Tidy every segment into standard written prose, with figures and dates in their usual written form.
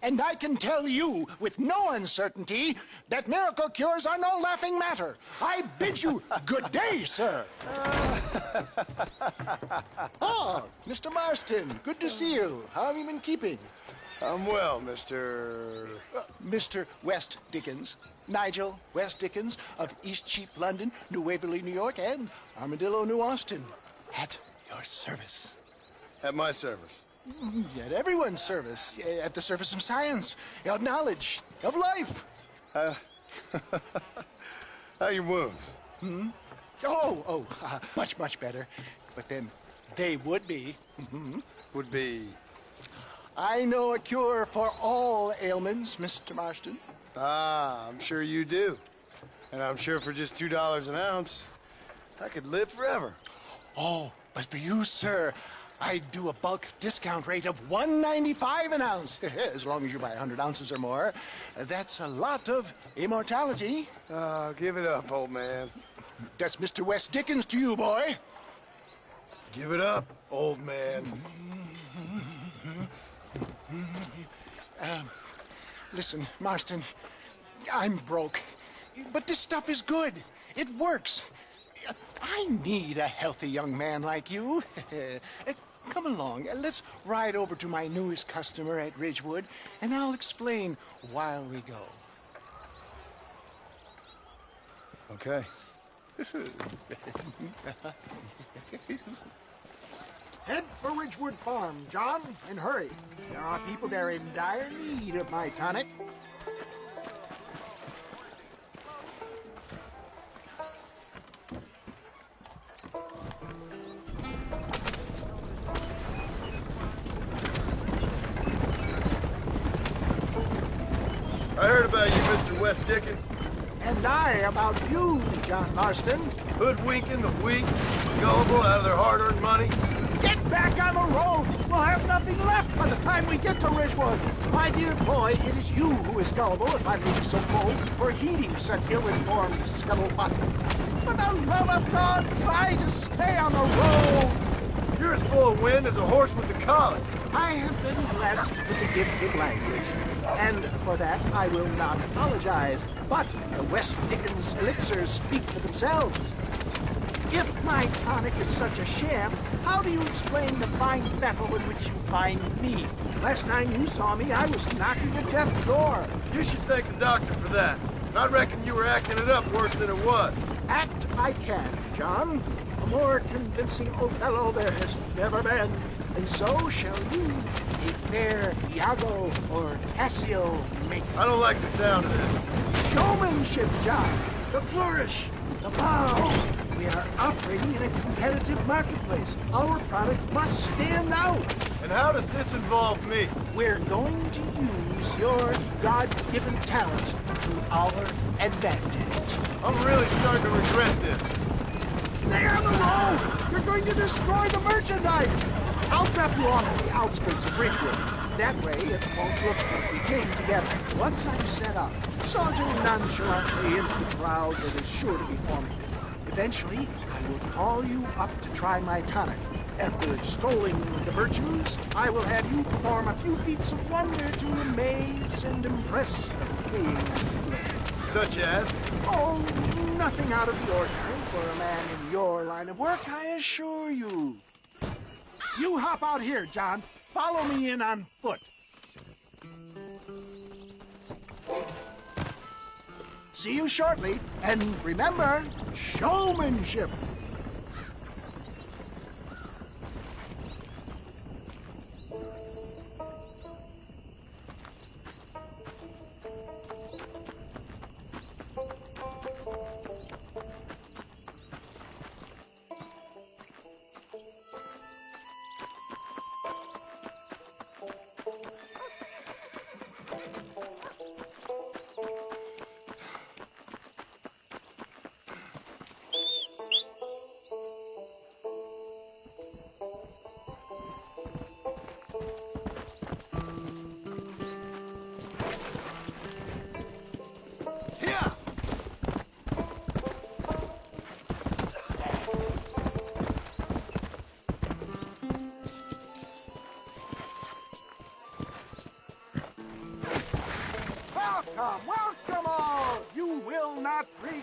And I can tell you with no uncertainty that miracle cures are no laughing matter. I bid you good day, sir. Oh, Mr. Marston, good to see you. How have you been keeping? I'm well, Mr. Mr. West Dickens. Nigel West Dickens of Eastcheap, London, New Waverly, New York, and Armadillo, New Austin. At your service. At my service. At everyone's service. At the service of science, of knowledge, of life. How are your wounds? Much, much better. But then they would be. Would be... I know a cure for all ailments, Mr. Marston. Ah, I'm sure you do. And I'm sure for just $2 an ounce, I could live forever. Oh, but for you, sir, I'd do a bulk discount rate of $1.95 an ounce, as long as you buy 100 ounces or more. That's a lot of immortality. Give it up, old man. That's Mr. West Dickens to you, boy. Give it up, old man. Listen, Marston, I'm broke, but this stuff is good. It works. I need a healthy young man like you. Come along, let's ride over to my newest customer at Ridgewood, and I'll explain while we go. Okay. Head for Ridgewood Farm, John, and hurry. There are people there in dire need of my tonic. I heard about you, Mr. West Dickens. And I about you, John Marston. Hoodwinking the weak, gullible out of their hard-earned money. Get back on the road! We'll have nothing left by the time we get to Ridgewood. My dear boy, it is you who is gullible, if I may be so bold, for heeding such ill-informed scuttlebutt. For the love of God, try to stay on the road! You're as full of wind as a horse with the colic. I have been blessed with the gift of language, and for that I will not apologize. But the West Dickens elixirs speak for themselves. If my tonic is such a sham, how do you explain the fine metal in which you find me? Last time you saw me, I was knocking at death's door. You should thank the doctor for that. And I reckon you were acting it up worse than it was. Act I can, John. A more convincing Othello there has never been. And so shall you, a fair Iago or Cassio make. I don't like the sound of this. Showmanship, John. The flourish, the bow. We are operating in a competitive marketplace. Our product must stand out. And how does this involve me? We're going to use your God-given talents to our advantage. I'm really starting to regret this. Stay on the road! You're going to destroy the merchandise! I'll drop you off at the outskirts of Ridgewood. That way, it won't look like we came together. Once I'm set up, saunter nonchalantly into the crowd that is sure to be forming. Eventually, I will call you up to try my tonic. After extolling the virtues, I will have you perform a few feats of wonder to amaze and impress the paying public. Such as? Oh, nothing out of the ordinary for a man in your line of work, I assure you. You hop out here, John. Follow me in on foot. See you shortly, and remember, showmanship.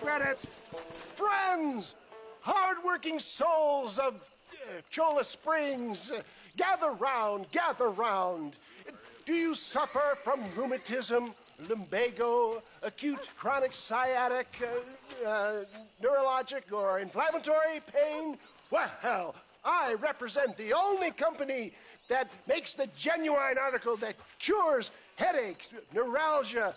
regret it. Friends, hard-working souls of Cholla Springs, gather round, gather round. Do you suffer from rheumatism, lumbago, acute chronic sciatic, neurologic or inflammatory pain? Well, I represent the only company that makes the genuine article that cures headaches, neuralgia,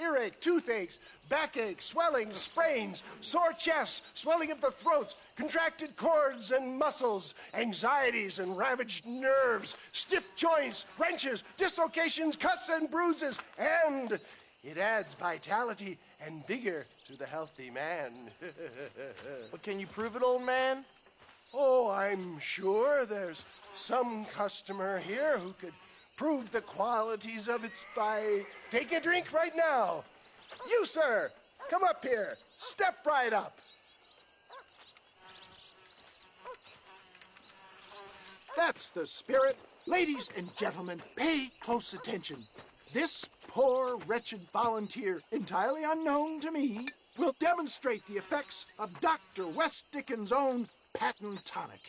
earache, toothaches, backache, swelling, sprains, sore chests, swelling of the throats, contracted cords and muscles, anxieties and ravaged nerves, stiff joints, wrenches, dislocations, cuts and bruises, and it adds vitality and vigor to the healthy man. But can you prove it, old man? Oh, I'm sure there's some customer here who could prove the qualities of it by taking a drink right now. You, sir, come up here. Step right up. That's the spirit. Ladies and gentlemen, pay close attention. This poor, wretched volunteer, entirely unknown to me, will demonstrate the effects of Dr. West Dickens' own patent tonic.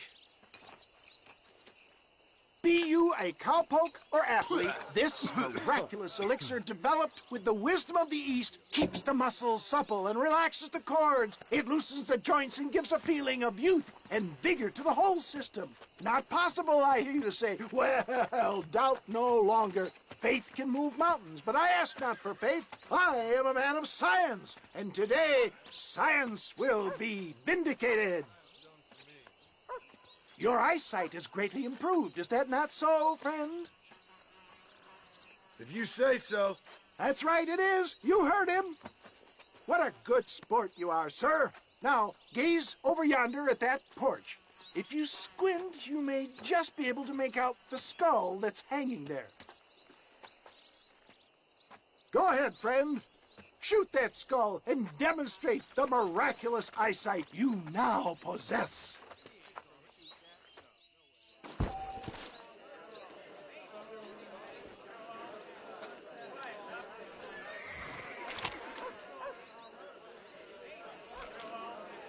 Be you a cowpoke or athlete, this miraculous elixir developed with the wisdom of the East keeps the muscles supple and relaxes the cords. It loosens the joints and gives a feeling of youth and vigor to the whole system. Not possible, I hear you say. Well, doubt no longer. Faith can move mountains, but I ask not for faith. I am a man of science, and today science will be vindicated. Your eyesight has greatly improved. Is that not so, friend? If you say so. That's right, it is. You heard him. What a good sport you are, sir. Now, gaze over yonder at that porch. If you squint, you may just be able to make out the skull that's hanging there. Go ahead, friend. Shoot that skull and demonstrate the miraculous eyesight you now possess.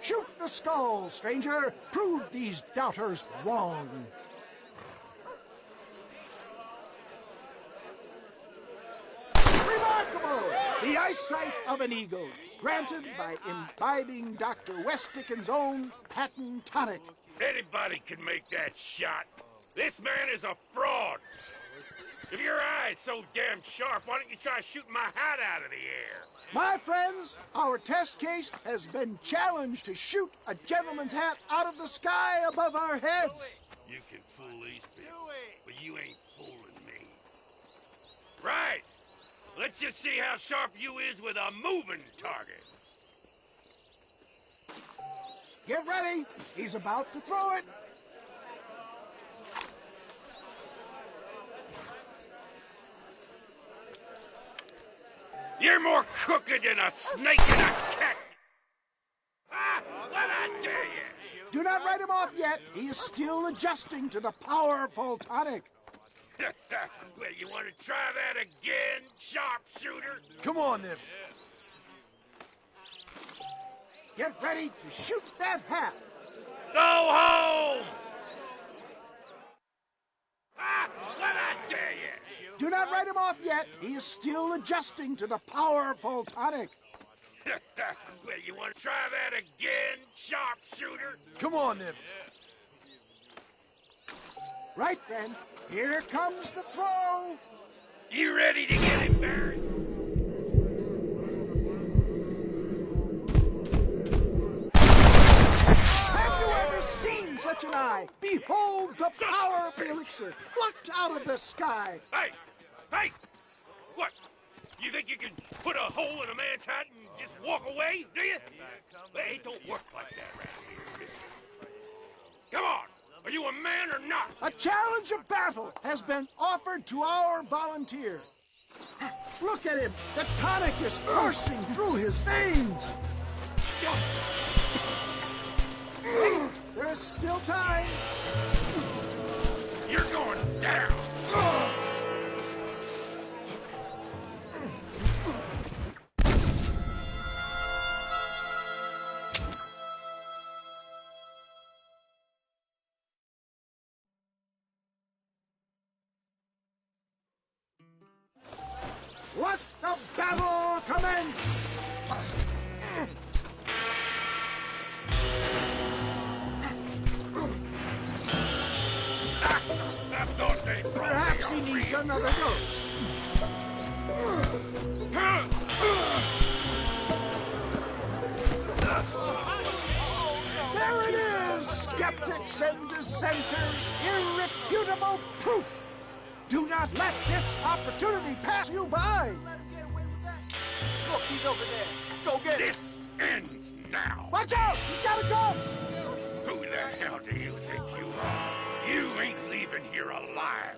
Shoot the skull, stranger. Prove these doubters wrong. Remarkable! The eyesight of an eagle, granted by imbibing Dr. West Dickens' own patent tonic. Anybody can make that shot. This man is a fraud. If your eye's so damn sharp, why don't you try shooting my hat out of the air? My friends, our test case has been challenged to shoot a gentleman's hat out of the sky above our heads. You can fool these people, but you ain't fooling me. Right. Let's just see how sharp you is with a moving target. Get ready. He's about to throw it. You're more crooked than a snake in a cat. Ah, what I tell you? Do not write him off yet. He is still adjusting to the powerful tonic. Well, you want to try that again, sharpshooter? Come on, then. Get ready to shoot that hat. Go home! Ah, what I tell you? Do not write him off yet. He is still adjusting to the powerful tonic. Well, you want to try that again, sharpshooter? Come on, then. Right, friend. Here comes the throw. You ready to get him buried? Have you ever seen such an eye? Behold the power of the elixir plucked out of the sky. Hey! Hey! What? You think you can put a hole in a man's hat and just walk away, do you? Well, it don't work like that around here, mister. Come on! Are you a man or not? A challenge of battle has been offered to our volunteer. Look at him. The tonic is coursing through his veins. There's still time. You're going down. They brought Perhaps me he a needs real another dose. Huh? There it is, skeptics and dissenters, irrefutable proof. Do not let this opportunity pass you by. Look, he's over there. Go get him. This ends now. Watch out, he's got a gun. Who the hell do you think you are? You ain't leaving here alive.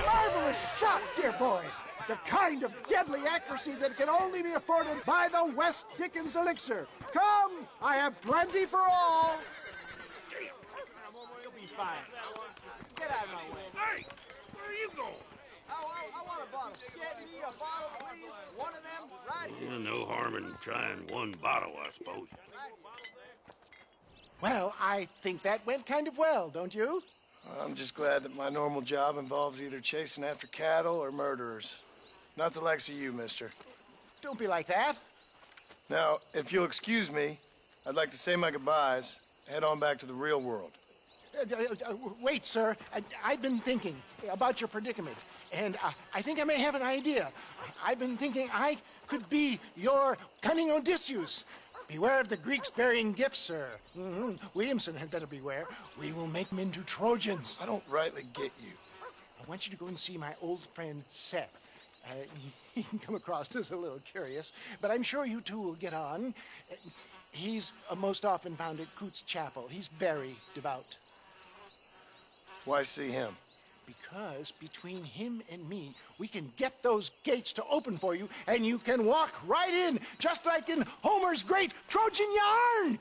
Marvelous shot, dear boy. The kind of deadly accuracy that can only be afforded by the West Dickens elixir. Come, I have plenty for all. You'll be fine. Get out of my way. Hey, where are you going? I want a bottle. Get me a bottle, please. One of them, right here. No harm in trying one bottle, I suppose. Well, I think that went kind of well, don't you? I'm just glad that my normal job involves either chasing after cattle or murderers. Not the likes of you, mister. Don't be like that. Now, if you'll excuse me, I'd like to say my goodbyes, head on back to the real world. Wait, sir. I've been thinking about your predicament, and I think I may have an idea. I've been thinking I could be your cunning Odysseus. Beware of the Greeks bearing gifts, sir. Williamson had better beware. We will make them into Trojans. I don't rightly get you. I want you to go and see my old friend Seth. He can come across as a little curious, but I'm sure you two will get on. He's most often found at Coots Chapel. He's very devout. Why see him? Because between him and me, we can get those gates to open for you, and you can walk right in, just like in Homer's great Trojan yarn!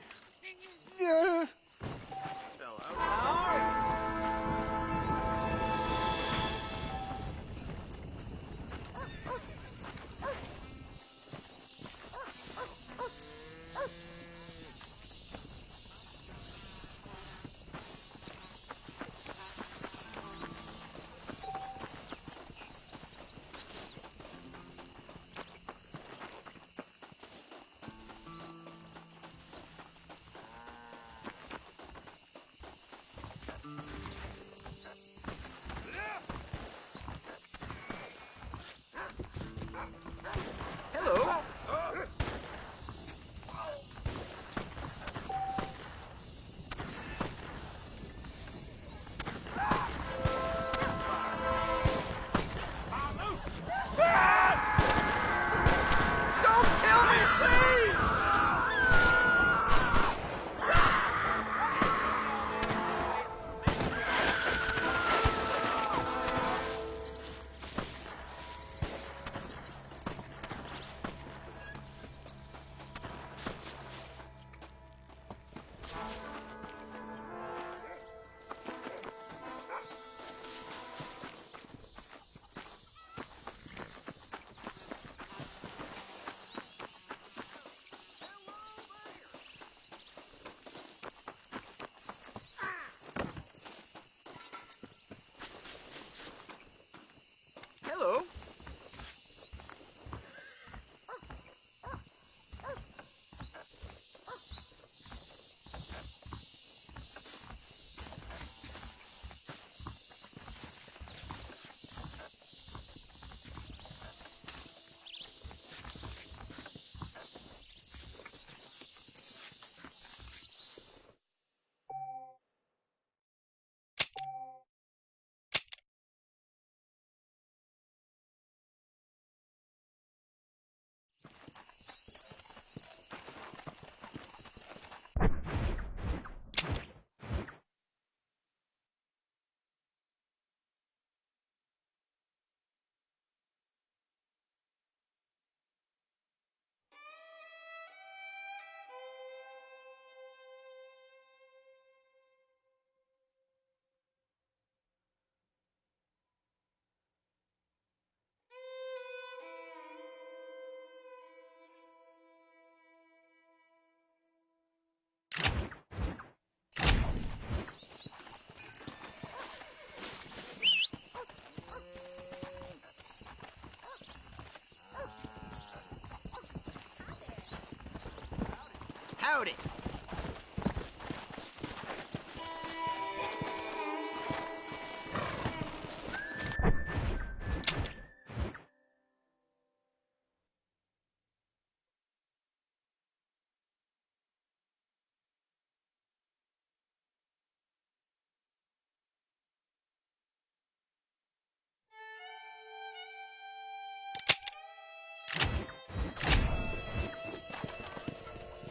Howdy.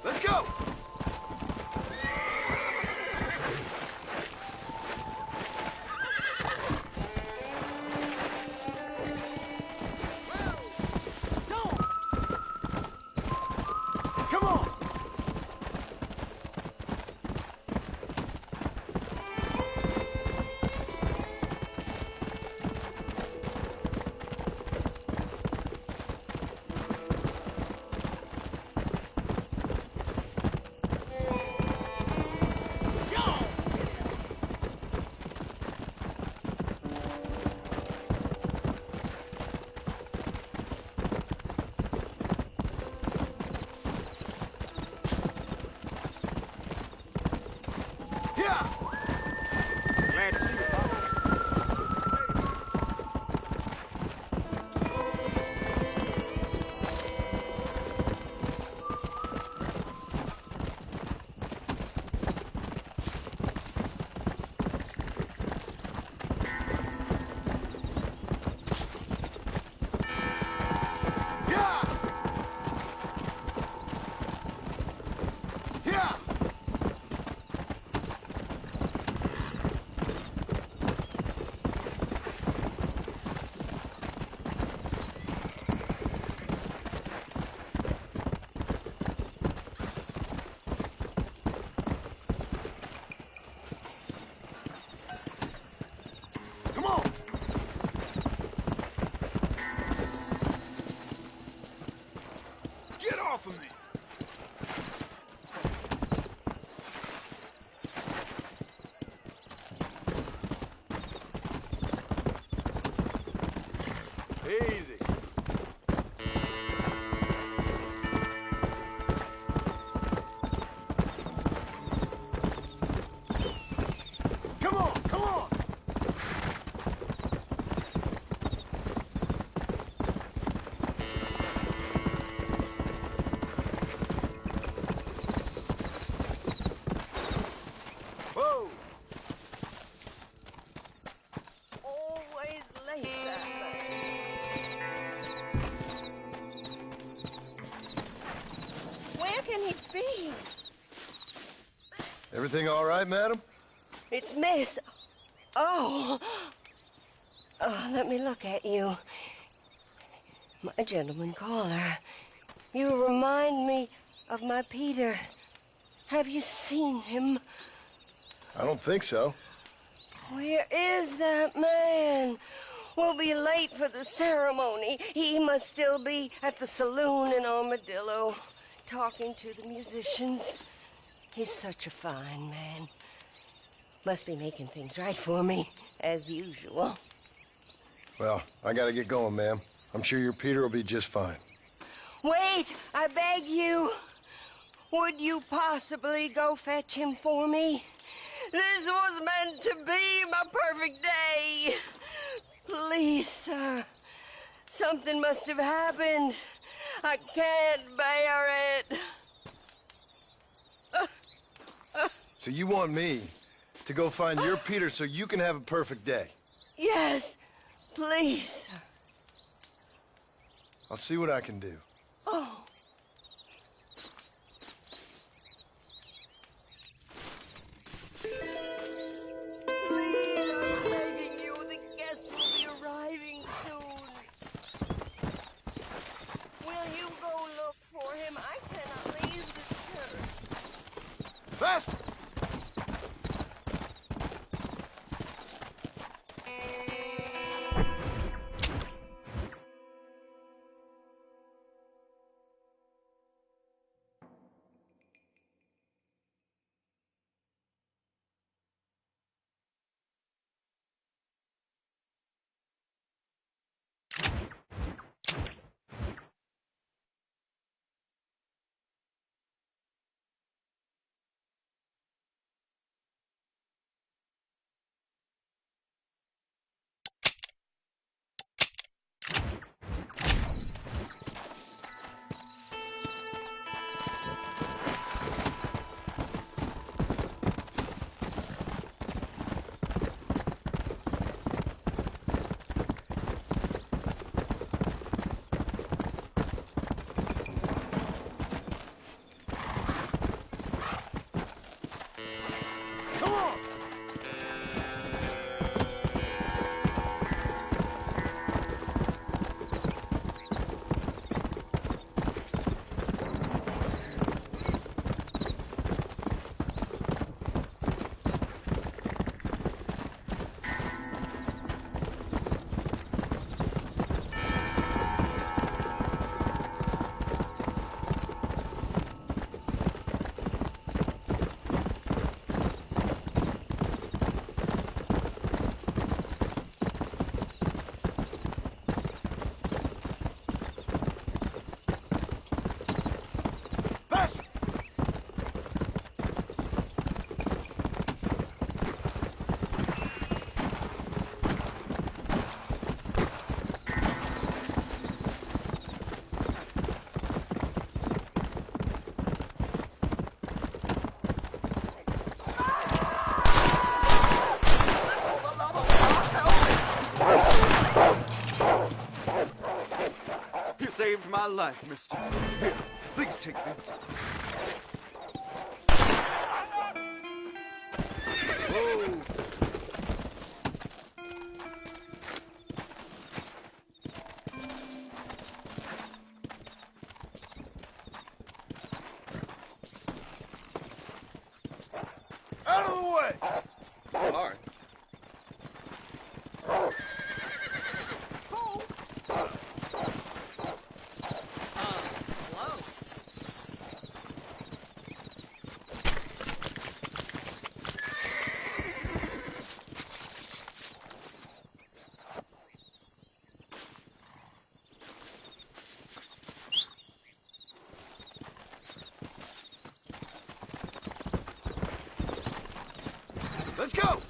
Let's go! Come on! Glad to see you, Pop. Yeah! Yeah! Come on! Get off of me! Easy. Come on, come on! Whoa! Always late that way. Where can he be? Everything all right, madam? It's Miss. Oh. Oh, let me look at you. My gentleman caller. You remind me of my Peter. Have you seen him? I don't think so. Where is that man? We'll be late for the ceremony. He must still be at the saloon in Armadillo, talking to the musicians. He's such a fine man. Must be making things right for me, as usual. Well, I gotta get going, ma'am. I'm sure your Peter will be just fine. Wait, I beg you. Would you possibly go fetch him for me? This was meant to be my perfect day. Please, sir. Something must have happened. I can't bear it. So you want me to go find your Peter so you can have a perfect day? Yes, please, sir. I'll see what I can do. Oh. Please, I'm begging you. The guests will be arriving soon. Will you go look for him? I cannot leave the church. Faster! my life, mister. Here, please take this. Whoa. Out of the way! Sorry. Let's go!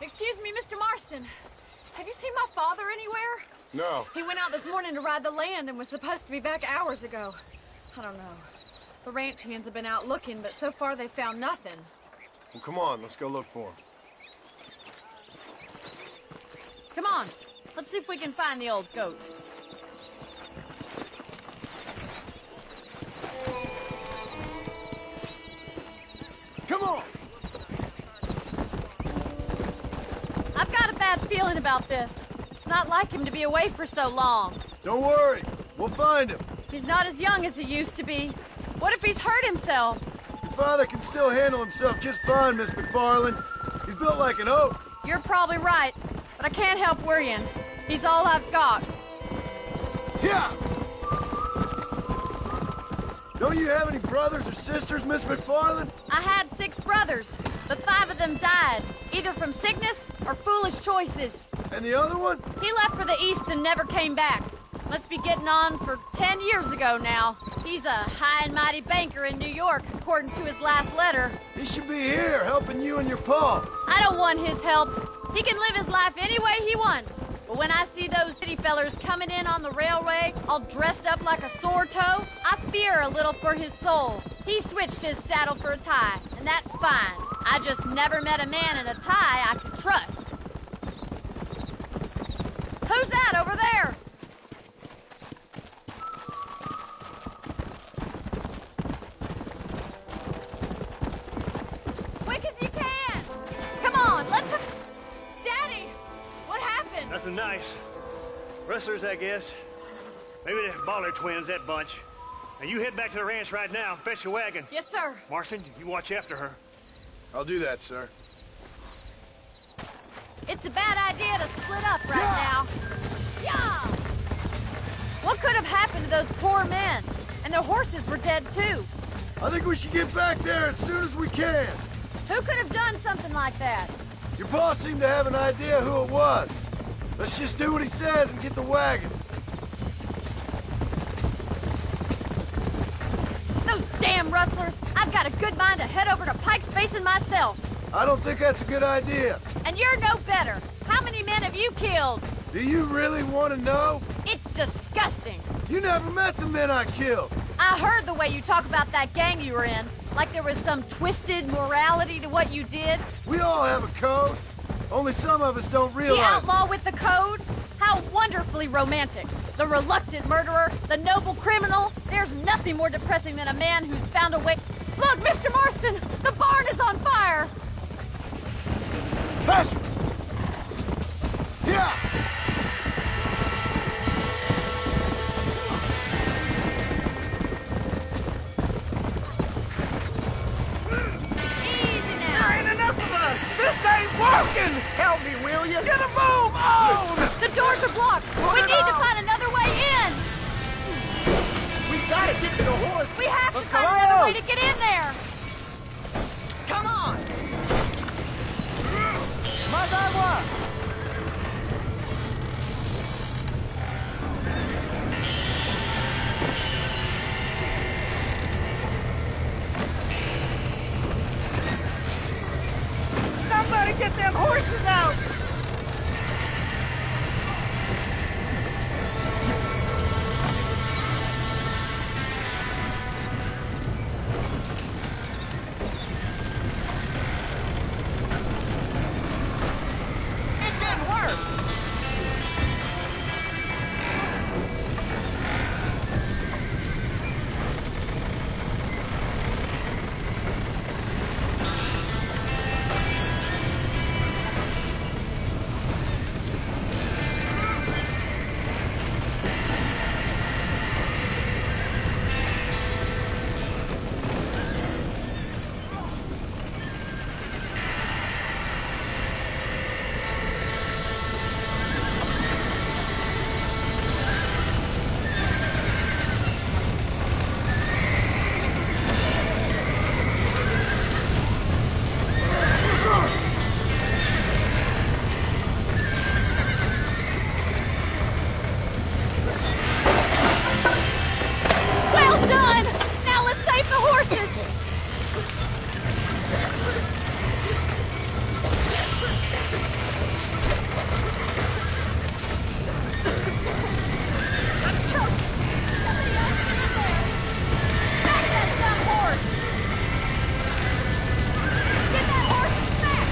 Excuse me, Mr. Marston. Have you seen my father anywhere? No. He went out this morning to ride the land and was supposed to be back hours ago. I don't know. The ranch hands have been out looking, but so far they've found nothing. Well, come on, let's go look for him. Come on, let's see if we can find the old goat. Come on! I've got a bad feeling about this. It's not like him to be away for so long. Don't worry, we'll find him. He's not as young as he used to be. What if he's hurt himself? Your father can still handle himself just fine, Miss McFarland. He's built like an oak. You're probably right, but I can't help worrying. He's all I've got. Yeah! Don't you have any brothers or sisters, Miss McFarland? I had 6 brothers, but 5 of them died, either from sickness or foolish choices. And the other one? He left for the east and never came back. Must be getting on for 10 years ago now. He's a high and mighty banker in New York, according to his last letter. He should be here, helping you and your pa. I don't want his help. He can live his life any way he wants. But when I see those city fellers coming in on the railway, all dressed up like a sore toe, I fear a little for his soul. He switched his saddle for a tie, and that's fine. I just never met a man in a tie I could trust. Who's that over there? Quick as you can! Come on, let's... Daddy! What happened? Nothing nice. Rustlers, I guess. Maybe the Baller twins, that bunch. Now you head back to the ranch right now and fetch the wagon. Yes, sir. Marston, you watch after her. I'll do that, sir. It's a bad idea to split up right now. Yeah! What could have happened to those poor men? And their horses were dead, too. I think we should get back there as soon as we can. Who could have done something like that? Your boss seemed to have an idea who it was. Let's just do what he says and get the wagon. Those damn rustlers! I've got a good mind to head over to Pike's Basin myself. I don't think that's a good idea. And you're no better. How many men have you killed? Do you really want to know? It's disgusting. You never met the men I killed. I heard the way you talk about that gang you were in. Like there was some twisted morality to what you did. We all have a code. Only some of us don't realize The outlaw with the code? How wonderfully romantic. The reluctant murderer, the noble criminal. There's nothing more depressing than a man who's found a way... Look, Mr. Marston! The barn is on fire! Faster! Yeah! Easy now! There ain't enough of us! This ain't working! Help me, will you? Get a move on! The doors are blocked! We need to find another way in! We gotta get to the horse! We have to Let's find go. another way to get in there! Come on! Más agua! Somebody get them horses out! It's getting worse! Well done! Now let's save the horses! I'm choked! Somebody else get in there! Smack that dumb horse! Get that horse and smack!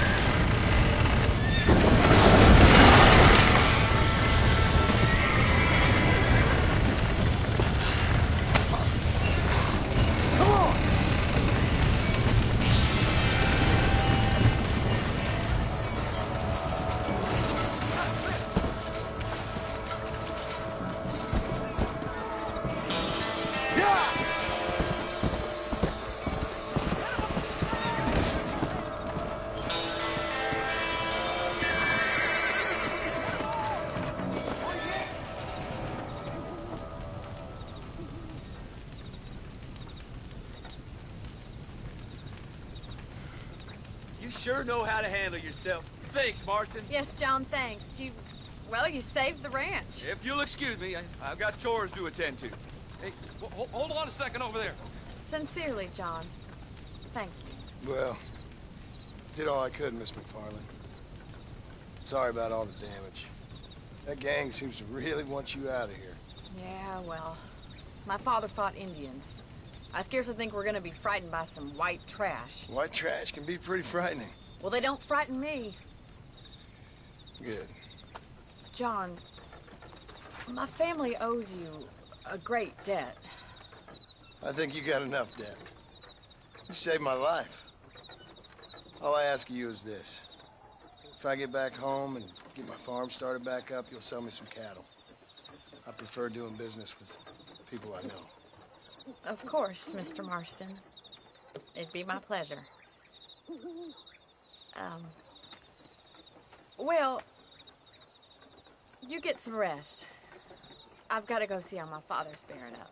Come on! You sure know how to handle yourself. Thanks, Marston. Yes, John, thanks. You saved the ranch. If you'll excuse me, I've got chores to attend to. Hey, hold on a second over there. Sincerely, John. Thank you. Well, did all I could, Miss McFarland. Sorry about all the damage. That gang seems to really want you out of here. Yeah, well, my father fought Indians. I scarcely think we're gonna be frightened by some white trash. White trash can be pretty frightening. Well, they don't frighten me. Good. John, my family owes you a great debt. I think you got enough debt. You saved my life. All I ask of you is this. If I get back home and get my farm started back up, you'll sell me some cattle. I prefer doing business with people I know. Of course, Mr. Marston. It'd be my pleasure. Well, you get some rest. I've got to go see how my father's bearing up.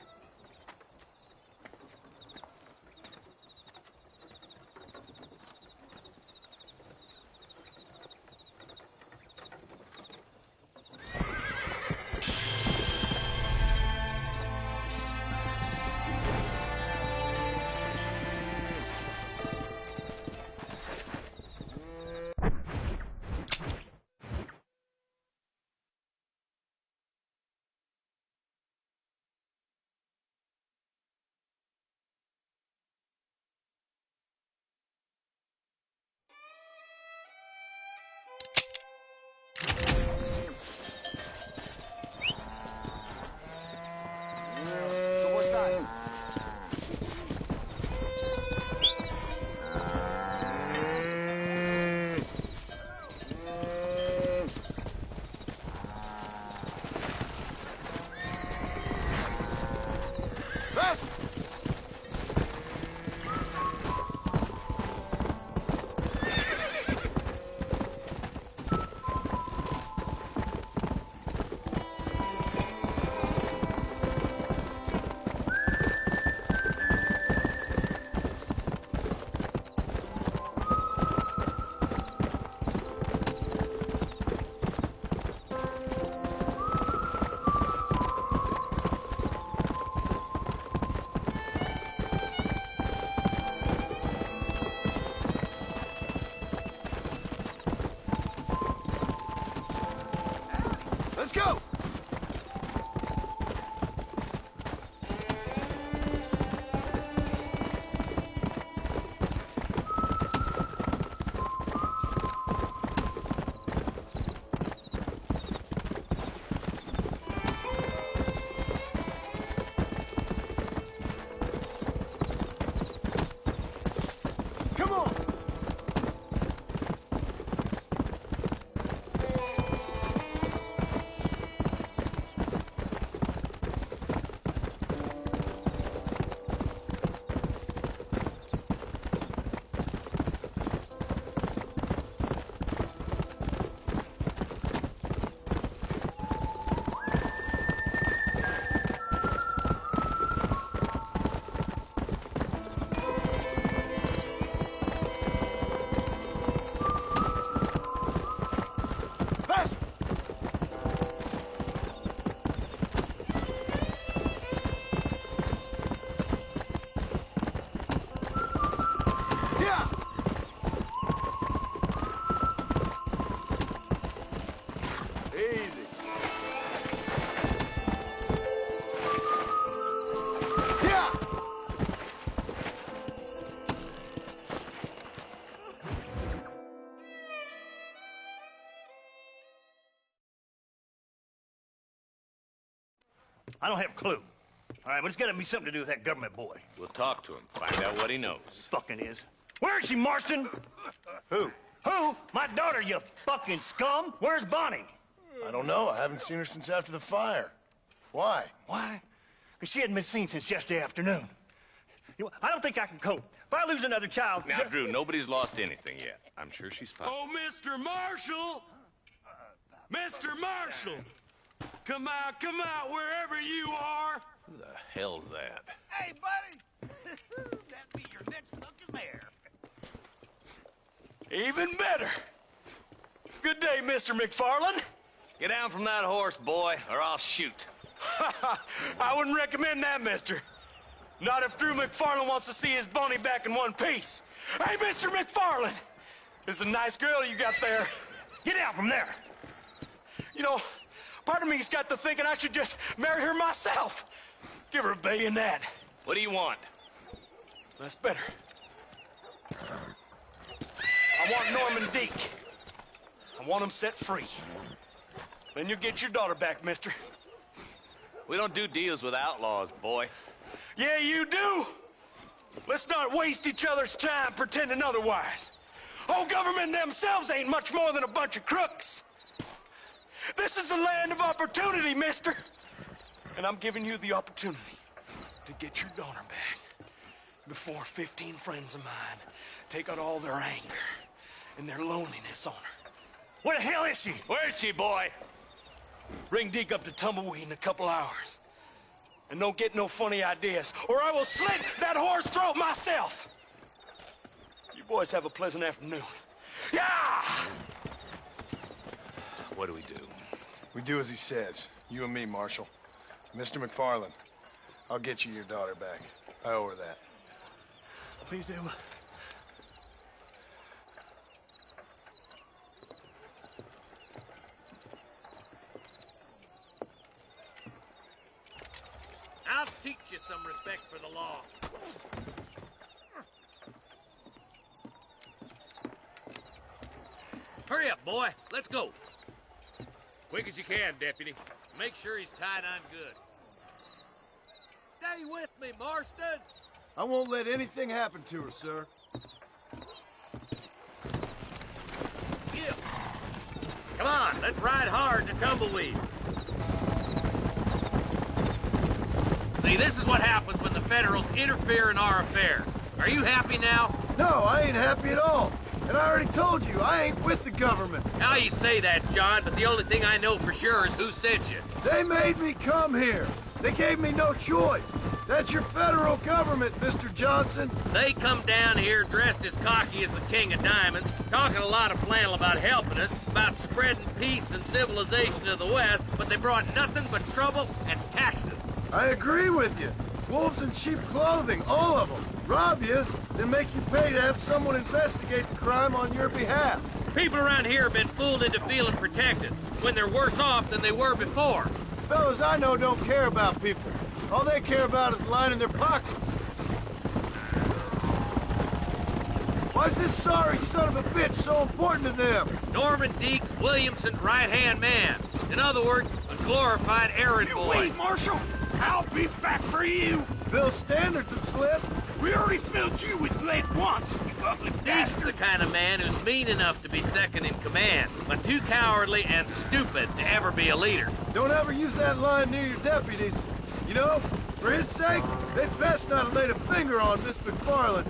I don't have a clue. All right, but it's got to be something to do with that government boy. We'll talk to him, find out what he knows. Fucking is. Where is she, Marston? Who? Who? My daughter, you fucking scum. Where's Bonnie? I don't know. I haven't seen her since after the fire. Why? Why? Because she hadn't been seen since yesterday afternoon. You know, I don't think I can cope. If I lose another child... Now, Drew, nobody's lost anything yet. I'm sure she's fine. Oh, Mr. Marshall! Mr. Marshall! Come out, wherever you are! Who the hell's that? Hey, buddy! That'd be your next fucking mayor. Even better! Good day, Mr. McFarland. Get down from that horse, boy, or I'll shoot. I wouldn't recommend that, mister. Not if Drew McFarland wants to see his Bonnie back in one piece. Hey, Mr. McFarland! This is a nice girl you got there. Get out from there! You know, part of me's got to thinking I should just marry her myself. Give her a bayonet. What do you want? That's better. I want Norman Deek. I want him set free. Then you'll get your daughter back, mister. We don't do deals with outlaws, boy. Yeah, you do. Let's not waste each other's time pretending otherwise. Old government themselves ain't much more than a bunch of crooks. This is the land of opportunity, mister. And I'm giving you the opportunity to get your daughter back before 15 friends of mine take out all their anger and their loneliness on her. Where the hell is she? Where is she, boy? Bring Deke up to Tumbleweed in a couple hours. And don't get no funny ideas, or I will slit that horse throat myself. You boys have a pleasant afternoon. Yeah! What do we do? We do as he says. You and me, Marshal. Mr. McFarland, I'll get you your daughter back. I owe her that. Please do. I'll teach you some respect for the law. Hurry up, boy. Let's go. Quick as you can, Deputy. Make sure he's tied on good. Stay with me, Marston. I won't let anything happen to her, sir. Yeah. Come on, let's ride hard to Tumbleweed. See, this is what happens when the Federals interfere in our affairs. Are you happy now? No, I ain't happy at all. And I already told you, I ain't with the government. Now you say that, John, but the only thing I know for sure is who sent you. They made me come here. They gave me no choice. That's your federal government, Mr. Johnson. They come down here dressed as cocky as the King of Diamonds, talking a lot of flannel about helping us, about spreading peace and civilization to the West, but they brought nothing but trouble and taxes. I agree with you. Wolves in sheep clothing, all of them. Rob you, then make you pay to have someone investigate the crime on your behalf. People around here have been fooled into feeling protected, when they're worse off than they were before. Fellas I know don't care about people. All they care about is lining their pockets. Why is this sorry son of a bitch so important to them? Norman Deek, Williamson's right-hand man. In other words, a glorified errand boy. Wait, Marshal! I'll be back for you! Bill's standards have slipped. We already filled you with lead once, you ugly Deek's the bastard! kind of man who's mean enough to be second in command, but too cowardly and stupid to ever be a leader. Don't ever use that line near your deputies. You know, for his sake, they'd best not have laid a finger on Miss McFarland.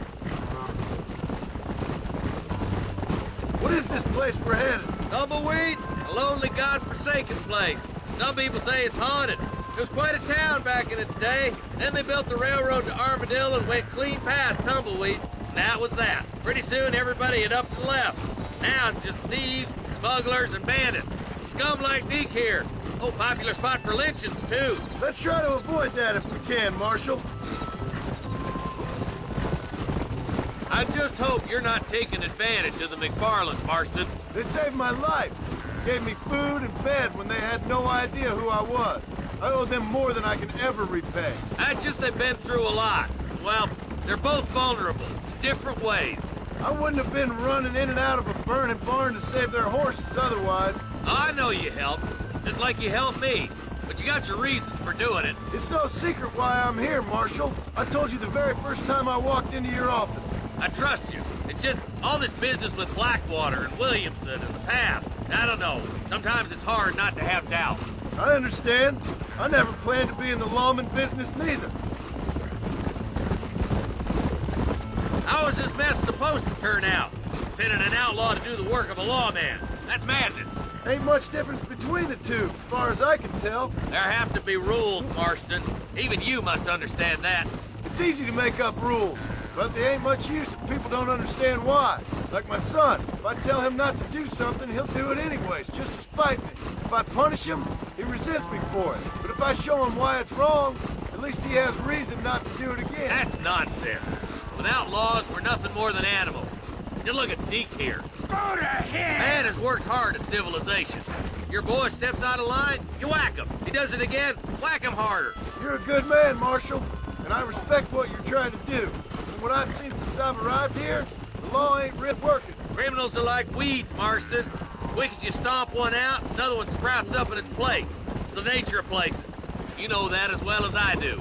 What is this place we're headed? Tumbleweed, a lonely, god-forsaken place. Some people say it's haunted. It was quite a town back in its day. Then they built the railroad to Armadillo and went clean past Tumbleweed. And that was that. Pretty soon, everybody had up and left. Now it's just thieves, smugglers, and bandits. Scum like Deke here. Oh, popular spot for lynchings, too. Let's try to avoid that if we can, Marshal. I just hope you're not taking advantage of the McFarlands, Marston. They saved my life. Gave me food and bed when they had no idea who I was. I owe them more than I can ever repay. That's just they've been through a lot. Well, they're both vulnerable, different ways. I wouldn't have been running in and out of a burning barn to save their horses otherwise. I know you helped, just like you helped me. but you got your reasons for doing it. It's no secret why I'm here, Marshal. I told you the very first time I walked into your office. I trust you. It's just all this business with Blackwater and Williamson and the past. I don't know. Sometimes it's hard not to have doubts. I understand. I never planned to be in the lawman business neither. How is this mess supposed to turn out? Sending an outlaw to do the work of a lawman. That's madness. Ain't much difference between the two, as far as I can tell. There have to be rules, Marston. Even you must understand that. It's easy to make up rules, but they ain't much use if people don't understand why. Like my son. If I tell him not to do something, he'll do it anyways, just to spite me. If I punish him, he resents me for it. But if I show him why it's wrong, at least he has reason not to do it again. That's nonsense. Without laws, we're nothing more than animals. Just look at Deke here. Go to hell! Man has worked hard at civilization. Your boy steps out of line, you whack him. He does it again, whack him harder. You're a good man, Marshal, and I respect what you're trying to do. From what I've seen since I've arrived here, the law ain't really working. Criminals are like weeds, Marston. Quick as you stomp one out, another one sprouts up in its place. It's the nature of places. You know that as well as I do.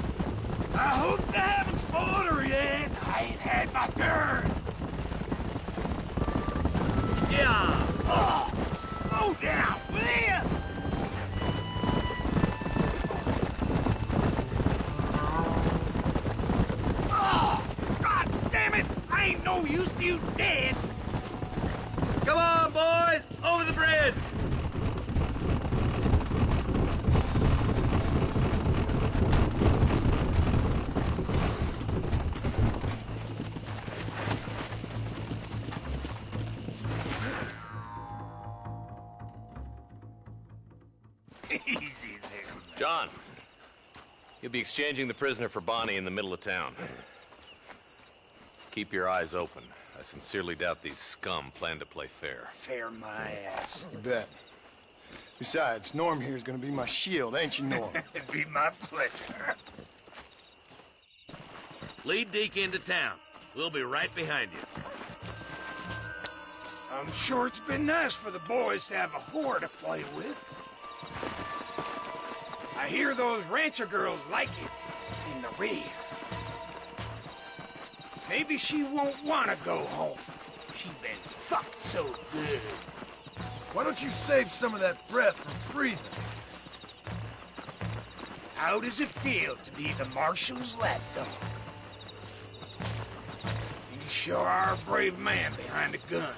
I hope they haven't spoiled her yet. I ain't had my turn. Yeah. Oh, slow down, will ya? Oh, God damn it! I ain't no use to you dead. Come on, boys! Over the bridge! Easy there. John, you'll be exchanging the prisoner for Bonnie in the middle of town. Keep your eyes open. I sincerely doubt these scum plan to play fair. Fair my ass. You bet. Besides, Norm here's gonna be my shield, ain't you, Norm? It'd be my pleasure. Lead Deke into town. We'll be right behind you. I'm sure it's been nice for the boys to have a whore to play with. I hear those rancher girls like it in the rear. Maybe she won't want to go home. She's been fucked so good. Why don't you save some of that breath for breathing? How does it feel to be the Marshal's lapdog? You sure are a brave man behind a gun.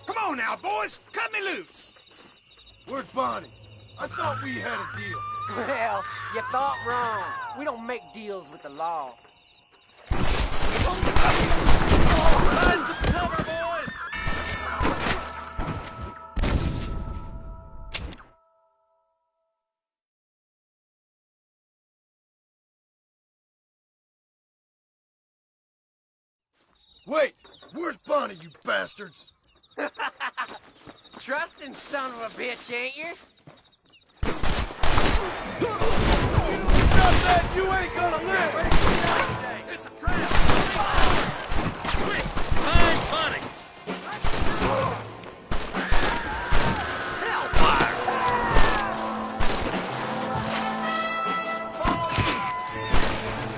Come on now, boys. Cut me loose. Where's Bonnie? I thought we had a deal. Well, you thought wrong. We don't make deals with the law. Cover, boys! Wait! Where's Bonnie, you bastards? Trusting son of a bitch, ain't you? You stop that, you ain't gonna live! It's a trap! Quick! Find Bonnie! Hellfire!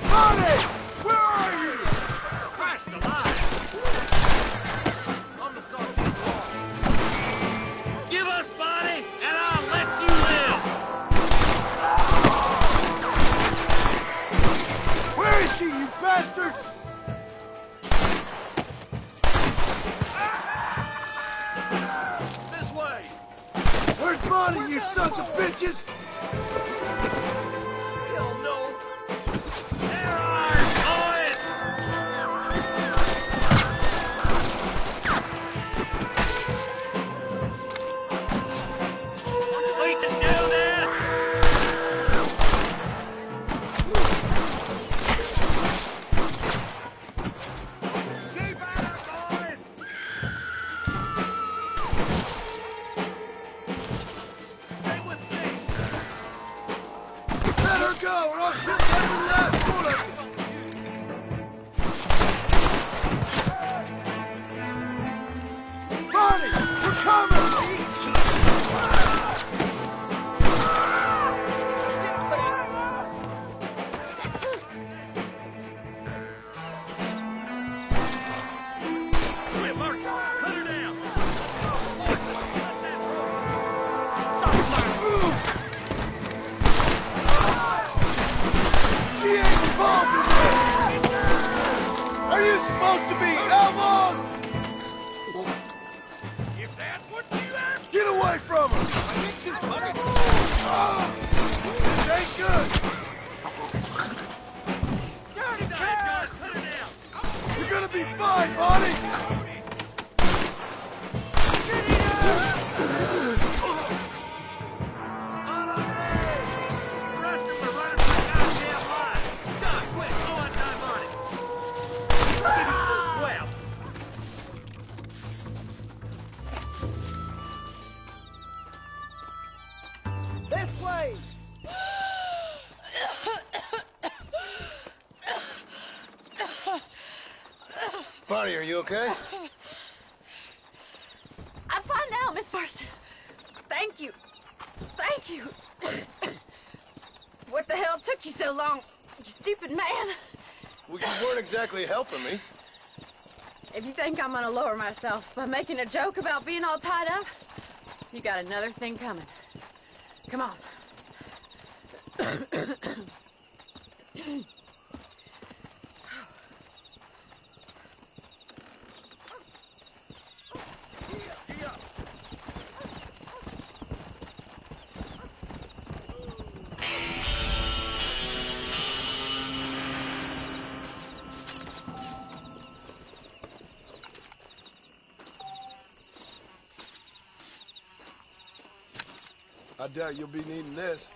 Bonnie! Where are you? Christ alive! Give us Bonnie, and I'll let you live! Where is she, you bastards? This way. Where's Bonnie, you sons of bitches? Hell no. There are boys! We can do this! Keep at her, boys. Stay with me. away from her! This ain't good! You're gonna be fine, Bonnie! This way! Bonnie, are you okay? I'm fine now, Miss Marston. Thank you. Thank you. What the hell took you so long, you stupid man? Well, you weren't exactly helping me. If you think I'm gonna lower myself by making a joke about being all tied up, you got another thing coming. Come on. I doubt you'll be needing this.